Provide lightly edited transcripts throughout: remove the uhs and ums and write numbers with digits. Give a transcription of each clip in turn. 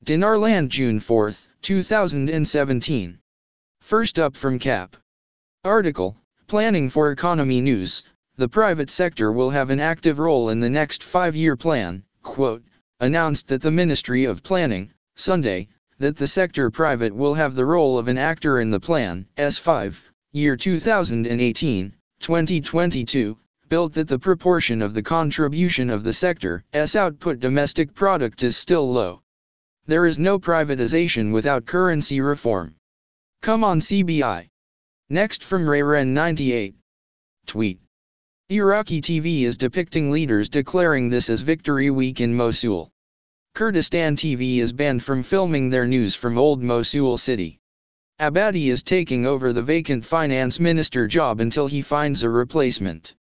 Dinarland June 4, 2017. First up from Cap. Article, Planning for Economy News. The private sector will have an active role in the next 5-year plan, quote, announced that the Ministry of Planning, Sunday, that the sector private will have the role of an actor in the plan, S5, year 2018-2022, built that the proportion of the contribution of the sector's output domestic product is still low. There is no privatization without currency reform. Come on CBI. Next from Referendum 98. Tweet. Iraqi TV is depicting leaders declaring this as Victory Week in Mosul. Kurdistan TV is banned from filming their news from Old Mosul City. Abadi is taking over the vacant finance minister job until he finds a replacement.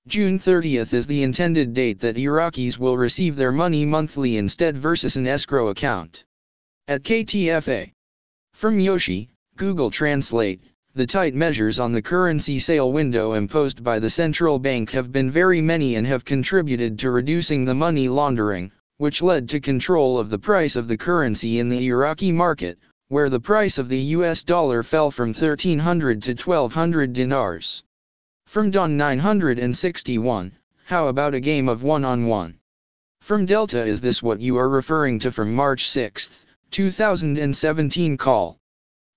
June 30th is the intended date that Iraqis will receive their money monthly instead versus an escrow account. At KTFA. From Yoshi, Google Translate, the tight measures on the currency sale window imposed by the central bank have been very many and have contributed to reducing the money laundering, which led to control of the price of the currency in the Iraqi market, where the price of the US dollar fell from 1,300 to 1,200 dinars. From Don 961, how about a game of one-on-one? From Delta, is this what you are referring to? From March 6, 2017 call.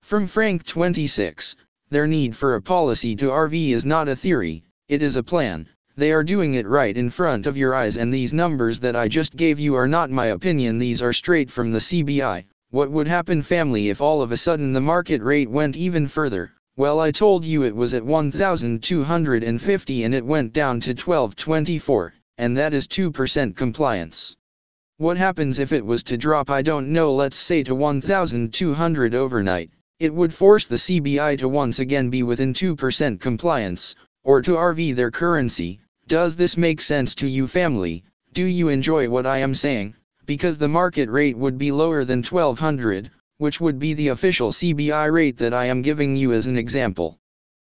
From Frank 26, their need for a policy to RV is not a theory, it is a plan. They are doing it right in front of your eyes, and these numbers that I just gave you are not my opinion, these are straight from the CBI. What would happen, family, if all of a sudden the market rate went even further? Well, I told you it was at 1,250 and it went down to 1,224, and that is 2% compliance. What happens if it was to drop, I don't know, let's say to 1,200 overnight? It would force the CBI to once again be within 2% compliance, or to RV their currency. Does this make sense to you, family? Do you enjoy what I am saying? Because the market rate would be lower than 1,200, which would be the official CBI rate that I am giving you as an example.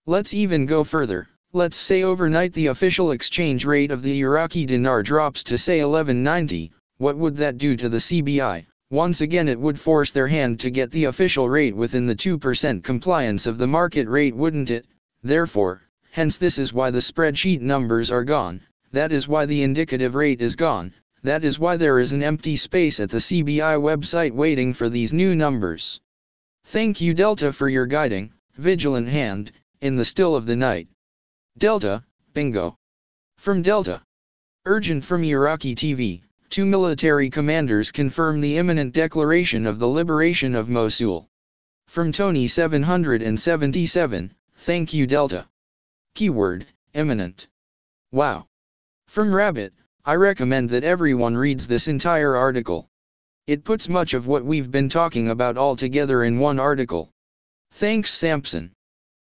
Let's even go further. Let's say overnight the official exchange rate of the Iraqi dinar drops to say 1190, what would that do to the CBI? Once again it would force their hand to get the official rate within the 2% compliance of the market rate, wouldn't it? Therefore, hence this is why the spreadsheet numbers are gone, that is why the indicative rate is gone. That is why there is an empty space at the CBI website waiting for these new numbers. Thank you Delta for your guiding, vigilant hand, in the still of the night. Delta, bingo. From Delta. Urgent from Iraqi TV, 2 military commanders confirm the imminent declaration of the liberation of Mosul. From Tony 777, thank you Delta. Keyword, imminent. Wow. From Rabbit. I recommend that everyone reads this entire article. It puts much of what we've been talking about all together in one article. Thanks Sampson.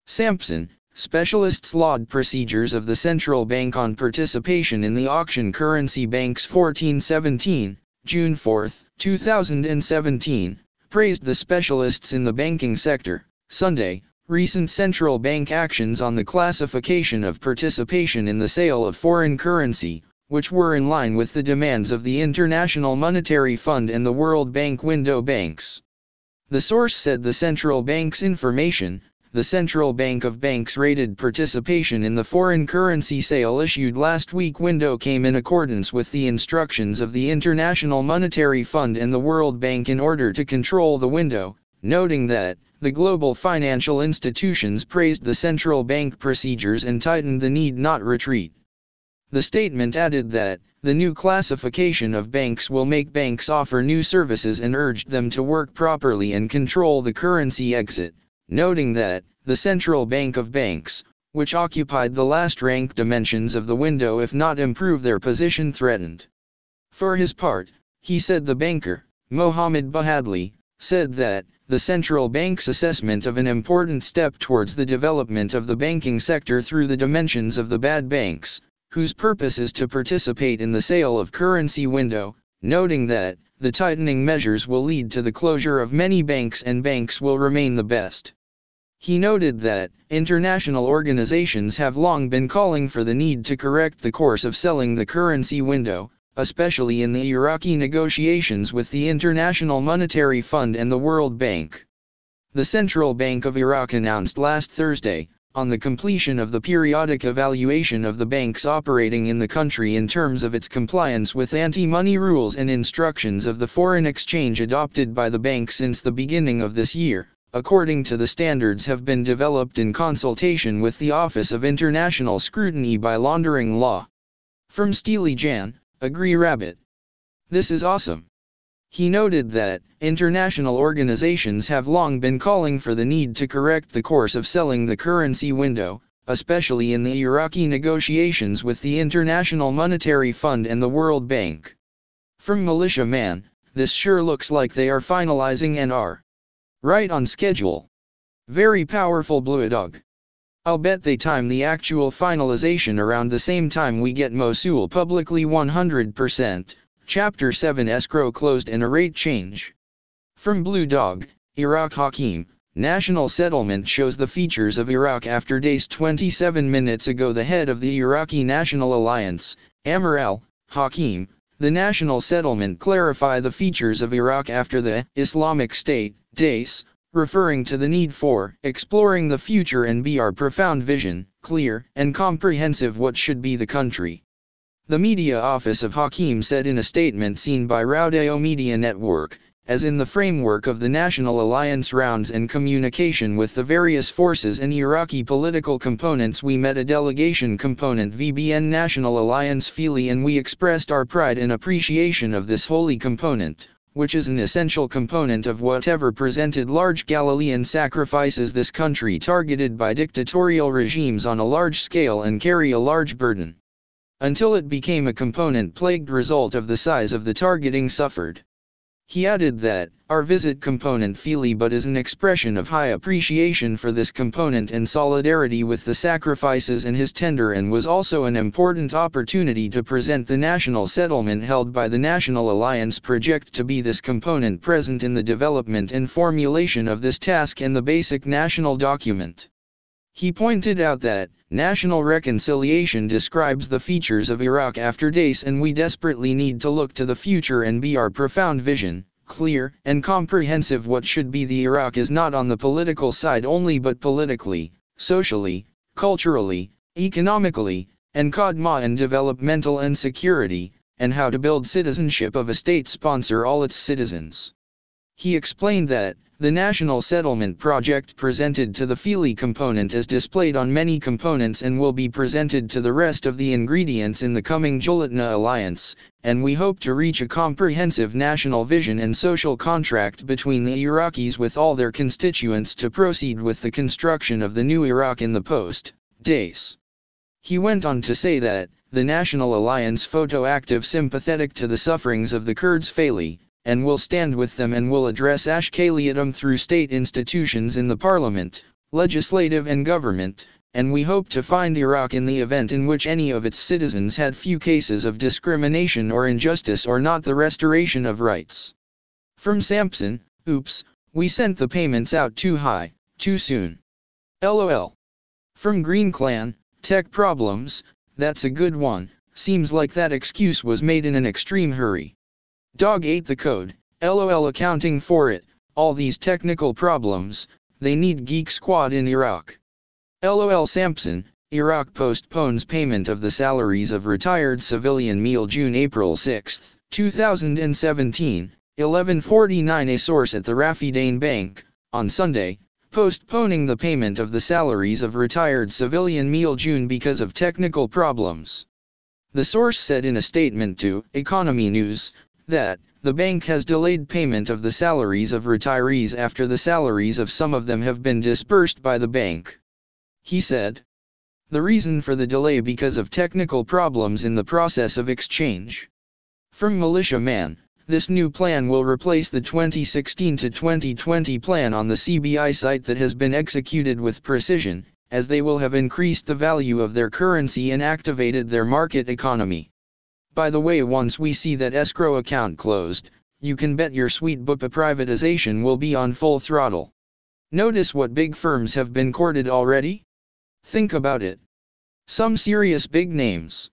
Sampson, specialists laud procedures of the central bank on participation in the auction currency banks 1417, June 4, 2017, praised the specialists in the banking sector, Sunday, recent central bank actions on the classification of participation in the sale of foreign currency, which were in line with the demands of the International Monetary Fund and the World Bank window banks. The source said the central bank's information, the Central Bank of Banks rated participation in the foreign currency sale issued last week window came in accordance with the instructions of the International Monetary Fund and the World Bank in order to control the window, noting that the global financial institutions praised the central bank procedures and tightened the need not retreat. The statement added that the new classification of banks will make banks offer new services and urged them to work properly and control the currency exit, noting that the Central Bank of Banks, which occupied the last rank dimensions of the window if not improve their position threatened. For his part, he said the banker, Mohammed Bahadli, said that the central bank's assessment of an important step towards the development of the banking sector through the dimensions of the bad banks, whose purpose is to participate in the sale of currency window, noting that the tightening measures will lead to the closure of many banks and banks will remain the best. He noted that international organizations have long been calling for the need to correct the course of selling the currency window, especially in the Iraqi negotiations with the International Monetary Fund and the World Bank. The Central Bank of Iraq announced last Thursday, on the completion of the periodic evaluation of the banks operating in the country in terms of its compliance with anti-money rules and instructions of the foreign exchange adopted by the bank since the beginning of this year, according to the standards have been developed in consultation with the Office of International Scrutiny by Laundering Law. From Steely Jan, Agree Rabbit. This is awesome. He noted that international organizations have long been calling for the need to correct the course of selling the currency window, especially in the Iraqi negotiations with the International Monetary Fund and the World Bank. From Militia Man, this sure looks like they are finalizing and are right on schedule. Very powerful blue dog. I'll bet they time the actual finalization around the same time we get Mosul publicly 100%. Chapter 7 Escrow closed and a rate change. From Blue Dog, Iraq Hakim, National Settlement shows the features of Iraq after days. 27 minutes ago the head of the Iraqi National Alliance, Amr al-Hakim, the National Settlement clarify the features of Iraq after the Islamic State, days, referring to the need for exploring the future and be our profound vision, clear and comprehensive what should be the country. The media office of Hakim said in a statement seen by Raudeo Media Network, as in the framework of the National Alliance rounds and communication with the various forces and Iraqi political components, we met a delegation component VBN National Alliance Fili and we expressed our pride and appreciation of this holy component, which is an essential component of whatever presented large Galilean sacrifices this country targeted by dictatorial regimes on a large scale and carry a large burden. Until it became a component-plagued result of the size of the targeting suffered. He added that, our visit component Fili but is an expression of high appreciation for this component and solidarity with the sacrifices and his tender, and was also an important opportunity to present the national settlement held by the National Alliance project to be this component present in the development and formulation of this task and the basic national document. He pointed out that, national reconciliation describes the features of Iraq after days and we desperately need to look to the future and be our profound vision, clear and comprehensive what should be the Iraq is not on the political side only but politically, socially, culturally, economically, and Qadma and developmental and security, and how to build citizenship of a state sponsor all its citizens. He explained that, the National Settlement Project presented to the Fili component is displayed on many components and will be presented to the rest of the ingredients in the coming Julatna Alliance, and we hope to reach a comprehensive national vision and social contract between the Iraqis with all their constituents to proceed with the construction of the new Iraq in the post-days. He went on to say that, the National Alliance photoactive sympathetic to the sufferings of the Kurds Fili, and will stand with them and will address Ashkaliatum through state institutions in the parliament, legislative and government, and we hope to find Iraq in the event in which any of its citizens had few cases of discrimination or injustice or not the restoration of rights. From Sampson, oops, we sent the payments out too high, too soon. LOL. From Green Clan, tech problems, that's a good one, seems like that excuse was made in an extreme hurry. Dog ate the code, LOL accounting for it, all these technical problems, they need Geek Squad in Iraq. LOL Sampson, Iraq postpones payment of the salaries of retired civilian meal June-April 6, 2017, 11:49 A source at the Rafidane Bank, on Sunday, postponing the payment of the salaries of retired civilian meal June because of technical problems. The source said in a statement to Economy News, that, the bank has delayed payment of the salaries of retirees after the salaries of some of them have been disbursed by the bank. He said, the reason for the delay because of technical problems in the process of exchange. From Militia Man, this new plan will replace the 2016 to 2020 plan on the CBI site that has been executed with precision, as they will have increased the value of their currency and activated their market economy. By the way, once we see that escrow account closed, you can bet your sweet bupa privatization will be on full throttle. Notice what big firms have been courted already? Think about it. Some serious big names.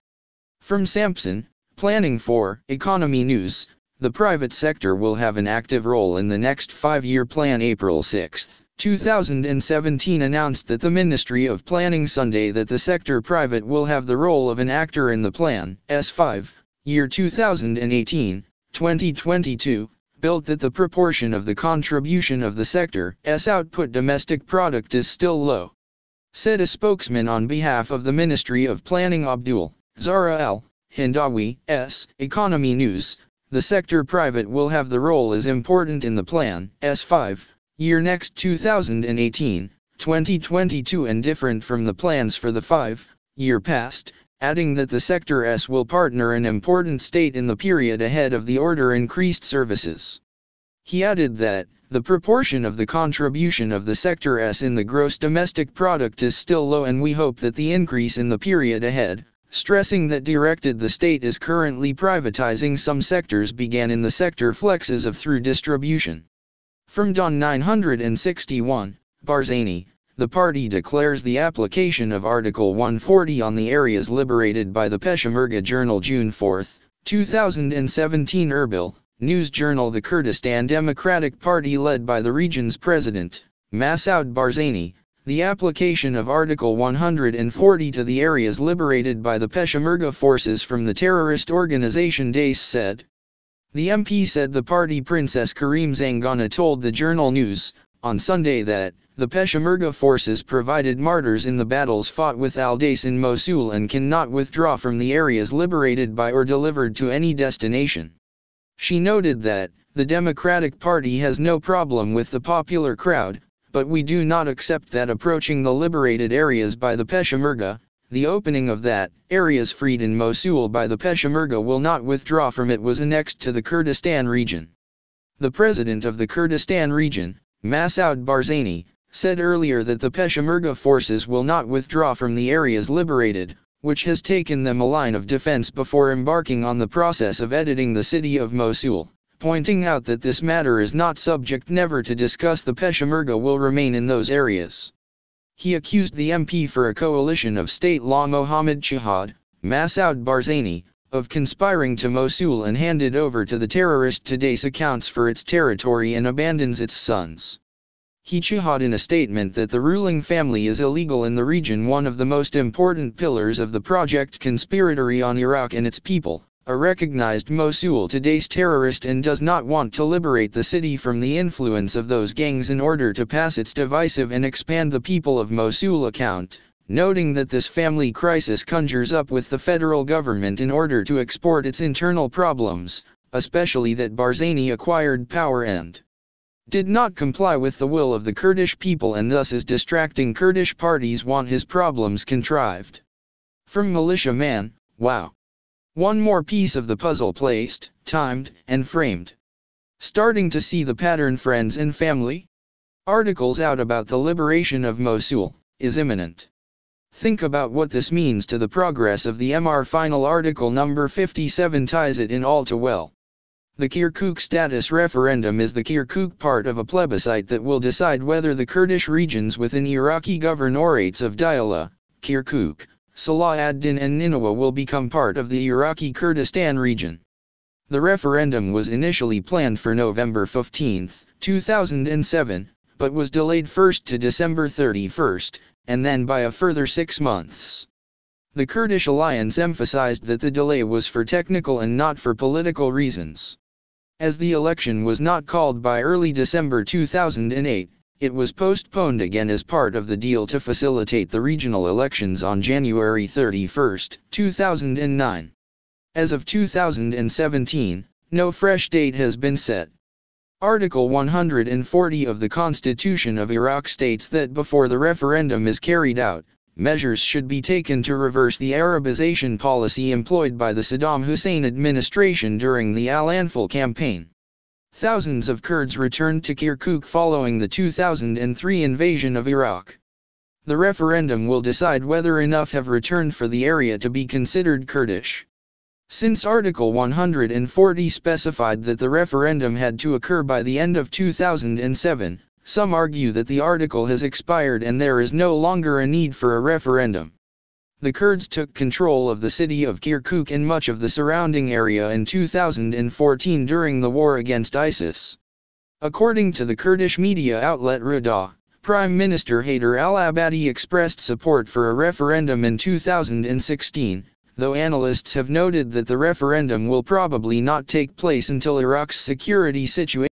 From Sampson, Planning for Economy News. The private sector will have an active role in the next 5-year plan. April 6, 2017 announced that the Ministry of Planning Sunday that the sector private will have the role of an actor in the plan's 5-year 2018-2022, built that the proportion of the contribution of the sector's output domestic product is still low. Said a spokesman on behalf of the Ministry of Planning Abdul Zahra Al-Hindawi, Economy News. The sector private will have the role as important in the plan's 5-year next 2018-2022 and different from the plans for the 5-year past, adding that the sector S will partner an important state in the period ahead of the order increased services. He added that the proportion of the contribution of the sector S in the gross domestic product is still low and we hope that the increase in the period ahead, stressing that directed the state is currently privatizing some sectors began in the sector flexes of through distribution. From Don 961, Barzani, the party declares the application of Article 140 on the areas liberated by the Peshmerga Journal June 4, 2017 Erbil, News Journal. The Kurdistan Democratic Party led by the region's president, Masoud Barzani, the application of Article 140 to the areas liberated by the Peshmerga forces from the terrorist organization Daesh said. The MP said the party Princess Karim Zangana told the Journal News, on Sunday that, the Peshmerga forces provided martyrs in the battles fought with al-Daesh in Mosul and cannot withdraw from the areas liberated by or delivered to any destination. She noted that, the Democratic Party has no problem with the popular crowd, but we do not accept that approaching the liberated areas by the Peshmerga, the opening of that, areas freed in Mosul by the Peshmerga will not withdraw from it was annexed to the Kurdistan region. The president of the Kurdistan region, Masoud Barzani, said earlier that the Peshmerga forces will not withdraw from the areas liberated, which has taken them a line of defense before embarking on the process of editing the city of Mosul, pointing out that this matter is not subject never to discuss the Peshmerga will remain in those areas. He accused the MP for a coalition of state law Mohammed Chihad, Masoud Barzani, of conspiring to Mosul and handed over to the terrorist Daesh accounts for its territory and abandons its sons. He chihad in a statement that the ruling family is illegal in the region, one of the most important pillars of the project Conspiratory on Iraq and its people, a recognized Mosul Daesh terrorist and does not want to liberate the city from the influence of those gangs in order to pass its divisive and expand the people of Mosul account, noting that this family crisis conjures up with the federal government in order to export its internal problems, especially that Barzani acquired power and did not comply with the will of the Kurdish people and thus is distracting Kurdish parties want his problems contrived. From Militia Man, wow. One more piece of the puzzle placed, timed, and framed. Starting to see the pattern, friends and family? Articles out about the liberation of Mosul is imminent. Think about what this means to the progress of the MR. Final article number 57 ties it in all too well. The Kirkuk status referendum is the Kirkuk part of a plebiscite that will decide whether the Kurdish regions within Iraqi governorates of Diyala, Kirkuk, Salah ad-Din and Nineveh will become part of the Iraqi Kurdistan region. The referendum was initially planned for November 15, 2007, but was delayed first to December 31, and then by a further 6 months. The Kurdish alliance emphasized that the delay was for technical and not for political reasons. As the election was not called by early December 2008, it was postponed again as part of the deal to facilitate the regional elections on January 31, 2009. As of 2017, no fresh date has been set. Article 140 of the Constitution of Iraq states that before the referendum is carried out, measures should be taken to reverse the Arabization policy employed by the Saddam Hussein administration during the Al-Anfal campaign. Thousands of Kurds returned to Kirkuk following the 2003 invasion of Iraq. The referendum will decide whether enough have returned for the area to be considered Kurdish. Since Article 140 specified that the referendum had to occur by the end of 2007, some argue that the article has expired and there is no longer a need for a referendum. The Kurds took control of the city of Kirkuk and much of the surrounding area in 2014 during the war against ISIS. According to the Kurdish media outlet Ruda, Prime Minister Haider al-Abadi expressed support for a referendum in 2016, though analysts have noted that the referendum will probably not take place until Iraq's security situation